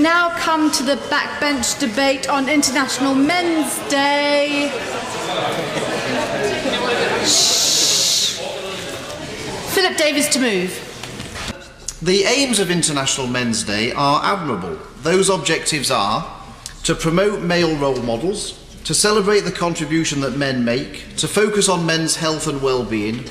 now come to the backbench debate on International Men's Day. Shh. Philip Davies to move. The aims of International Men's Day are admirable. Those objectives are to promote male role models, to celebrate the contribution that men make, to focus on men's health and well-being,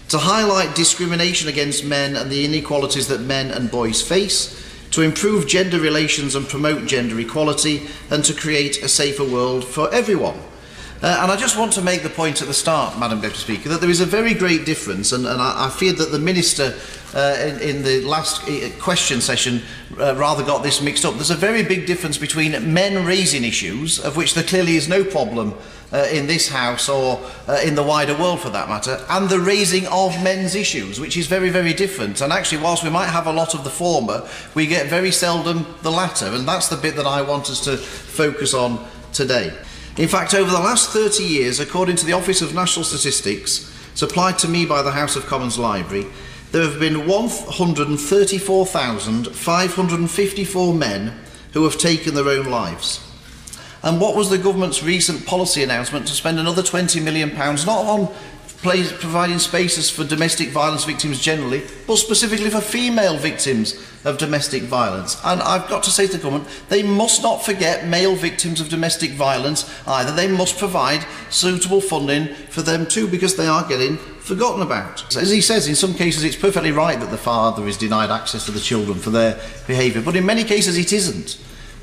to highlight discrimination against men and the inequalities that men and boys face, to improve gender relations and promote gender equality, and to create a safer world for everyone. And I just want to make the point at the start, Madam Deputy Speaker, that there is a very great difference, and I feared that the Minister in the last question session rather got this mixed up. There's a very big difference between men raising issues, of which there clearly is no problem in this House or in the wider world for that matter, and the raising of men's issues, which is very, very different. And actually, whilst we might have a lot of the former, we get very seldom the latter, and that's the bit that I want us to focus on today. In fact, over the last 30 years, according to the Office of National Statistics, supplied to me by the House of Commons Library, there have been 134,554 men who have taken their own lives. And what was the government's recent policy announcement to spend another £20 million, not on providing spaces for domestic violence victims generally, but specifically for female victims of domestic violence? And I've got to say to the government, they must not forget male victims of domestic violence either. They must provide suitable funding for them too, because they are getting forgotten about. As he says, in some cases it's perfectly right that the father is denied access to the children for their behaviour, but in many cases it isn't.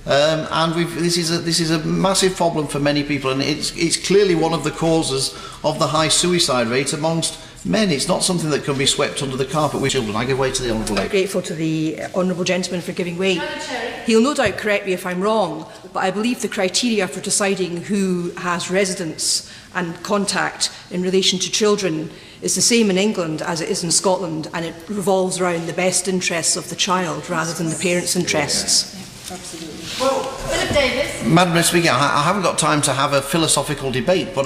This is a massive problem for many people, and it's clearly one of the causes of the high suicide rate amongst men. It's not something that can be swept under the carpet with children. I give way to the Honourable Lady. I'm grateful to the Honourable Gentleman for giving way. He'll no doubt correct me if I'm wrong, but I believe the criteria for deciding who has residence and contact in relation to children is the same in England as it is in Scotland, and it revolves around the best interests of the child rather than the parents' interests. Absolutely. Well, Philip Davies. Madam Speaker, I haven't got time to have a philosophical debate, but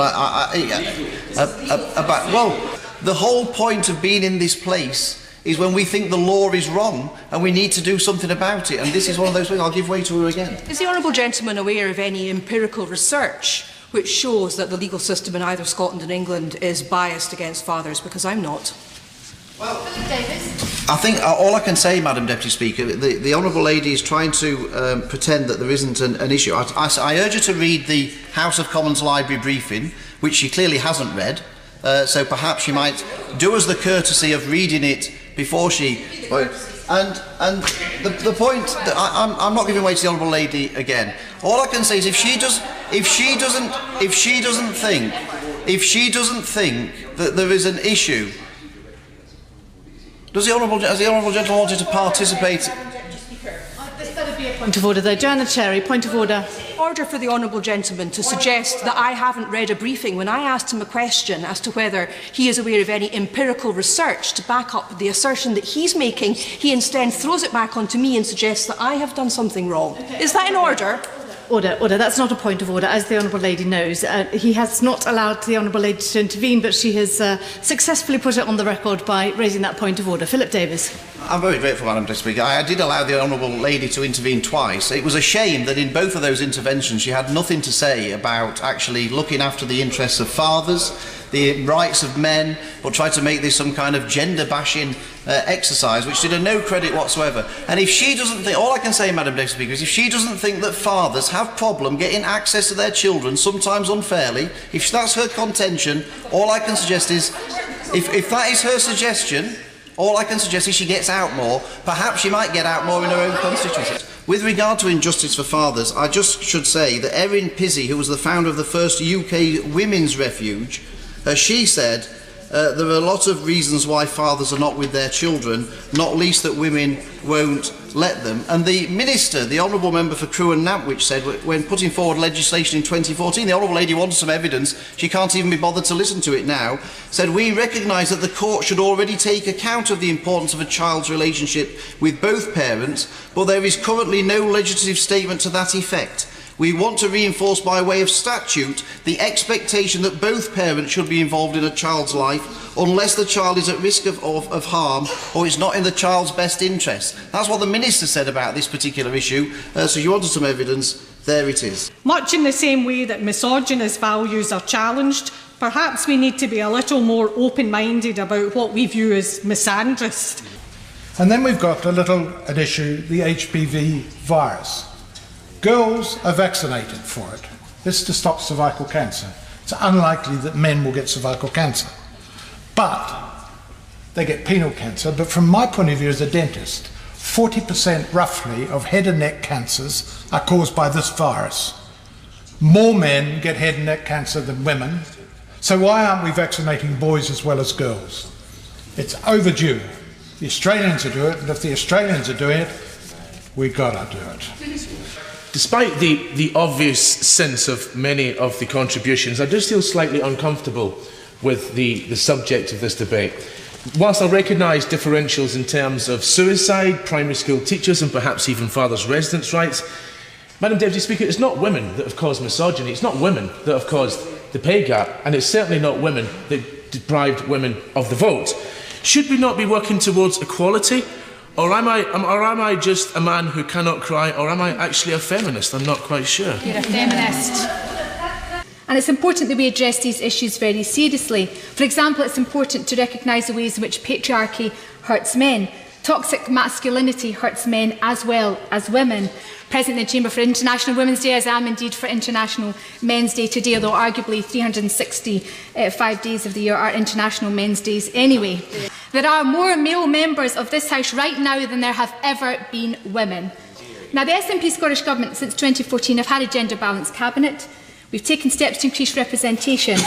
the whole point of being in this place is when we think the law is wrong and we need to do something about it, and this is one of those things. I'll give way to her again. Is the Honourable Gentleman aware of any empirical research which shows that the legal system in either Scotland and England is biased against fathers? Because I'm not. Well, Philip Davies. I think all I can say, Madam Deputy Speaker, the Honourable Lady is trying to pretend that there isn't an issue. I urge her to read the House of Commons Library briefing, which she clearly hasn't read, so perhaps she might do us the courtesy of reading it before she... And the point that I'm not giving way to the Honourable Lady again. All I can say is if she doesn't think that there is an issue, has the Honourable Gentleman wanted to participate? Point of order there. Joanna Cherry, point of order. Order for the Honourable Gentleman to suggest that I haven't read a briefing when I asked him a question as to whether he is aware of any empirical research to back up the assertion that he's making. He instead throws it back onto me and suggests that I have done something wrong. Is that in order? Order. That's not a point of order. As the Honourable Lady knows, he has not allowed the Honourable Lady to intervene, but she has successfully put it on the record by raising that point of order. Philip Davies. I'm very grateful, Madam Speaker. I did allow the Honourable Lady to intervene twice. It was a shame that in both of those interventions she had nothing to say about actually looking after the interests of fathers, the rights of men, but tried to make this some kind of gender-bashing exercise, which did her no credit whatsoever. And if she doesn't think, all I can say, Madam Deputy Speaker, is if she doesn't think that fathers have problem getting access to their children, sometimes unfairly, if that's her contention, all I can suggest is, if that is her suggestion, all I can suggest is she gets out more. Perhaps she might get out more in her own constituency. With regard to injustice for fathers, I just should say that Erin Pizzey, who was the founder of the first UK Women's Refuge, she said, there are a lot of reasons why fathers are not with their children, not least that women won't let them. And the Minister, the Honourable Member for Crewe and Nantwich, said when putting forward legislation in 2014, the Honourable Lady wanted some evidence, she can't even be bothered to listen to it now, said we recognise that the court should already take account of the importance of a child's relationship with both parents, but there is currently no legislative statement to that effect. We want to reinforce by way of statute the expectation that both parents should be involved in a child's life unless the child is at risk of harm or is not in the child's best interest. That's what the Minister said about this particular issue. So you wanted some evidence, there it is. Much in the same way that misogynist values are challenged, perhaps we need to be a little more open-minded about what we view as misandrist. And then we've got an issue, the HPV virus. Girls are vaccinated for it. This is to stop cervical cancer. It's unlikely that men will get cervical cancer. But they get penile cancer. But from my point of view as a dentist, 40% roughly of head and neck cancers are caused by this virus. More men get head and neck cancer than women. So why aren't we vaccinating boys as well as girls? It's overdue. The Australians are doing it, and if the Australians are doing it, we've got to do it. Despite the obvious sense of many of the contributions, I do feel slightly uncomfortable with the subject of this debate. Whilst I recognise differentials in terms of suicide, primary school teachers and perhaps even fathers' residence rights, Madam Deputy Speaker, it's not women that have caused misogyny, it's not women that have caused the pay gap, and it's certainly not women that deprived women of the vote. Should we not be working towards equality? Or am I just a man who cannot cry, or am I actually a feminist? I'm not quite sure. You're a feminist. And it's important that we address these issues very seriously. For example, it's important to recognise the ways in which patriarchy hurts men. Toxic masculinity hurts men as well as women. Present in the Chamber for International Women's Day, as I am indeed for International Men's Day today, although arguably 365 days of the year are International Men's Days anyway. There are more male members of this House right now than there have ever been women. Now, the SNP Scottish Government since 2014 have had a gender-balanced cabinet. We've taken steps to increase representation.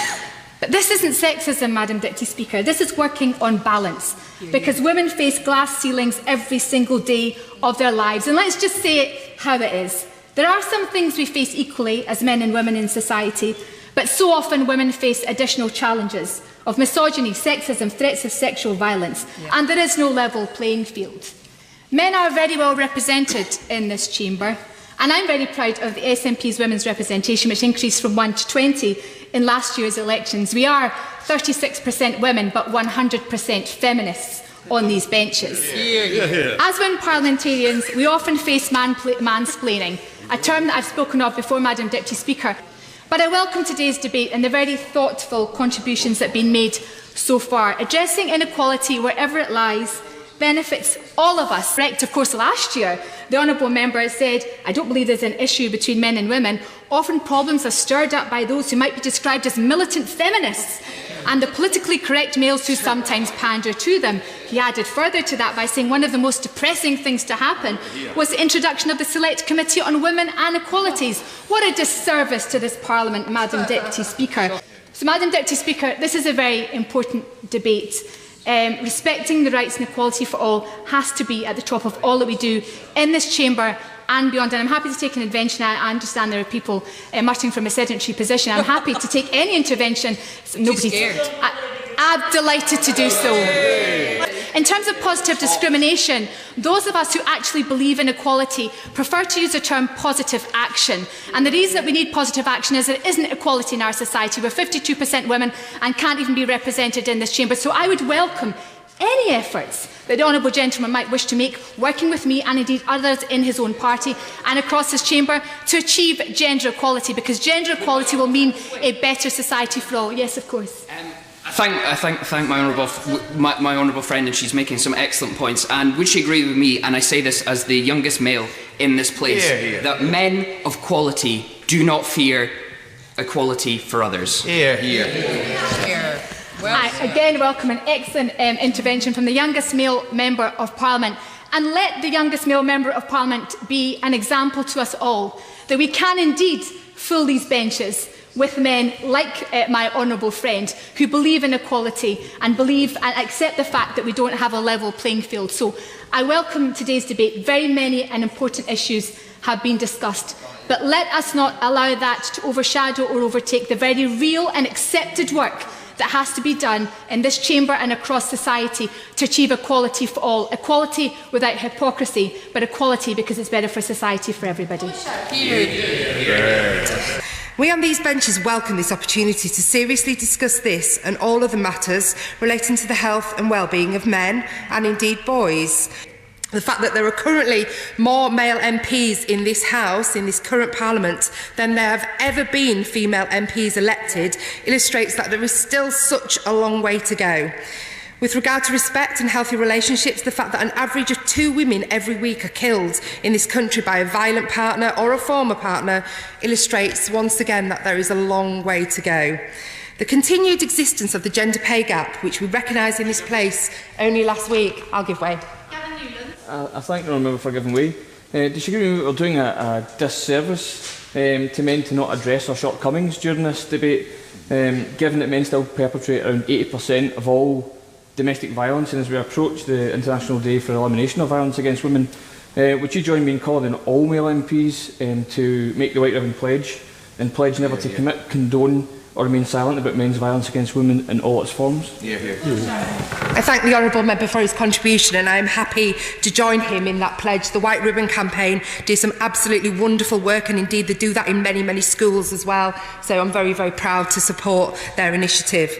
But this isn't sexism, Madam Deputy Speaker. This is working on balance. Because women face glass ceilings every single day of their lives. And let's just say it how it is. There are some things we face equally as men and women in society, but so often women face additional challenges of misogyny, sexism, threats of sexual violence, and there is no level playing field. Men are very well represented in this chamber, and I'm very proud of the SNP's women's representation, which increased from 1 to 20 in last year's elections. We are 36% women, but 100% feminists on these benches. As women parliamentarians, we often face mansplaining, a term that I've spoken of before, Madam Deputy Speaker. But I welcome today's debate and the very thoughtful contributions that have been made so far. Addressing inequality wherever it lies benefits all of us. Correct, of course, last year, the Honourable Member said, I don't believe there's an issue between men and women. Often problems are stirred up by those who might be described as militant feminists and the politically correct males who sometimes pander to them. He added further to that by saying one of the most depressing things to happen was the introduction of the Select Committee on Women and Equalities. What a disservice to this Parliament, Madam Deputy Speaker. So, Madam Deputy Speaker, this is a very important debate. Respecting the rights and equality for all has to be at the top of all that we do in this chamber and beyond. And I'm happy to take an intervention. I understand there are people muttering from a sedentary position. I'm happy to take any intervention. I'm delighted to do so. In terms of positive discrimination, those of us who actually believe in equality prefer to use the term positive action. And the reason that we need positive action is there isn't equality in our society. We're 52% women and can't even be represented in this chamber. So I would welcome any efforts that the Honourable Gentleman might wish to make, working with me and indeed others in his own party and across this chamber to achieve gender equality, because gender equality will mean a better society for all. Yes, of course. I thank my honourable friend, and she's making some excellent points. And would she agree with me, and I say this as the youngest male in this place, that men of quality do not fear equality for others? Well, I again welcome an excellent intervention from the youngest male Member of Parliament. And let the youngest male Member of Parliament be an example to us all that we can indeed fill these benches with men like my honourable friend who believe in equality and believe and accept the fact that we don't have a level playing field. So I welcome today's debate. Very many and important issues have been discussed. But let us not allow that to overshadow or overtake the very real and accepted work that has to be done in this chamber and across society to achieve equality for all. Equality without hypocrisy, but equality because it's better for society for everybody. We on these benches welcome this opportunity to seriously discuss this and all other matters relating to the health and well-being of men and indeed boys. The fact that there are currently more male MPs in this House, in this current Parliament, than there have ever been female MPs elected illustrates that there is still such a long way to go. With regard to respect and healthy relationships, the fact that an average of 2 women every week are killed in this country by a violent partner or a former partner illustrates once again that there is a long way to go. The continued existence of the gender pay gap, which we recognised in this place only last week, I'll give way. I thank the Member for giving way. Does she agree we're doing a disservice to men to not address our shortcomings during this debate, given that men still perpetrate around 80% of all domestic violence, and as we approach the International Day for Elimination of Violence Against Women, would you join me in calling on all male MPs to make the White Ribbon Pledge and pledge never to commit, condone or remain silent about men's violence against women in all its forms? I thank the Honourable Member for his contribution, and I am happy to join him in that pledge. The White Ribbon campaign do some absolutely wonderful work, and indeed they do that in many, many schools as well. So I'm very, very proud to support their initiative.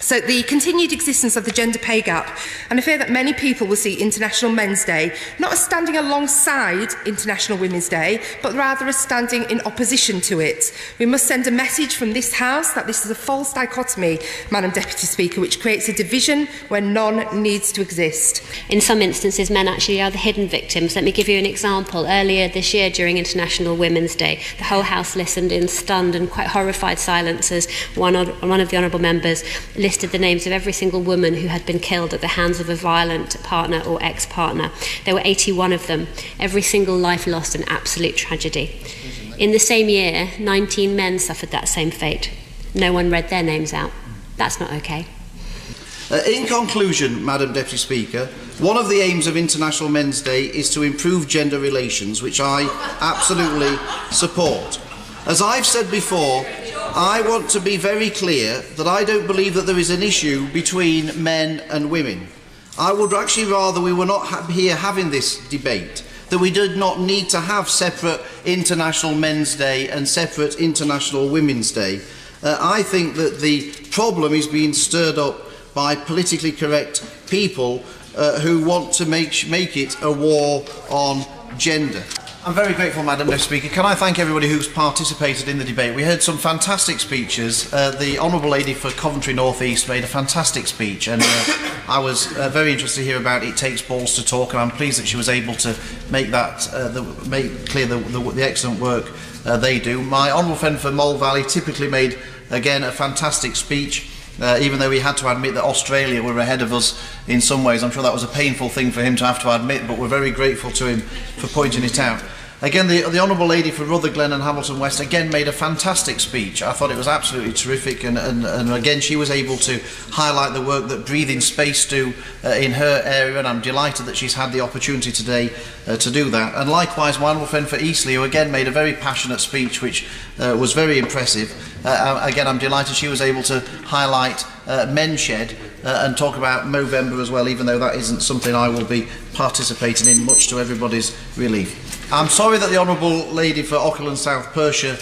So the continued existence of the gender pay gap, and I fear that many people will see International Men's Day not as standing alongside International Women's Day, but rather as standing in opposition to it. We must send a message from this House that this is a false dichotomy, Madam Deputy Speaker, which creates a division where none needs to exist. In some instances, men actually are the hidden victims. Let me give you an example. Earlier this year, during International Women's Day, the whole House listened in stunned and quite horrified silence as one of the honourable members listed the names of every single woman who had been killed at the hands of a violent partner or ex-partner. There were 81 of them. Every single life lost, an absolute tragedy. In the same year, 19 men suffered that same fate. No one read their names out. That's not okay. In conclusion, Madam Deputy Speaker, one of the aims of International Men's Day is to improve gender relations, which I absolutely support. As I've said before, I want to be very clear that I don't believe that there is an issue between men and women. I would actually rather we were not here having this debate, that we did not need to have separate International Men's Day and separate International Women's Day. I think that the problem is being stirred up by politically correct people who want to make it a war on gender. I'm very grateful, Madam Deputy Speaker. Can I thank everybody who's participated in the debate? We heard some fantastic speeches. The Honourable Lady for Coventry North East made a fantastic speech, and I was very interested to hear about It Takes Balls to Talk, and I'm pleased that she was able to make that make clear the excellent work they do. My honourable friend for Mole Valley typically made, again, a fantastic speech. Even though we had to admit that Australia were ahead of us in some ways. I'm sure that was a painful thing for him to have to admit, but we're very grateful to him for pointing it out. Again, the Honourable Lady for Rutherglen and Hamilton West again made a fantastic speech. I thought it was absolutely terrific, and again she was able to highlight the work that Breathing Space do in her area, and I'm delighted that she's had the opportunity today to do that. And likewise, my honourable friend for Eastleigh, who again made a very passionate speech which was very impressive. Again, I'm delighted she was able to highlight Menshed and talk about Movember as well, even though that isn't something I will be participating in, much to everybody's relief. I'm sorry that the Honourable Lady for Ochil and South Perthshire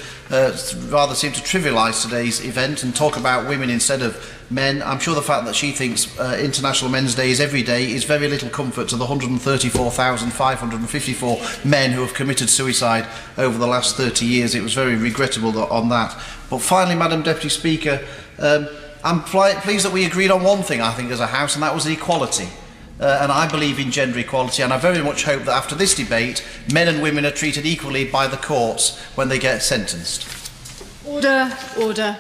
rather seemed to trivialise today's event and talk about women instead of men. I'm sure the fact that she thinks International Men's Day is every day is very little comfort to the 134,554 men who have committed suicide over the last 30 years. It was very regrettable on that. But finally, Madam Deputy Speaker, I'm pleased that we agreed on one thing, I think, as a House, and that was equality. And I believe in gender equality, and I very much hope that after this debate, men and women are treated equally by the courts when they get sentenced. Order, order.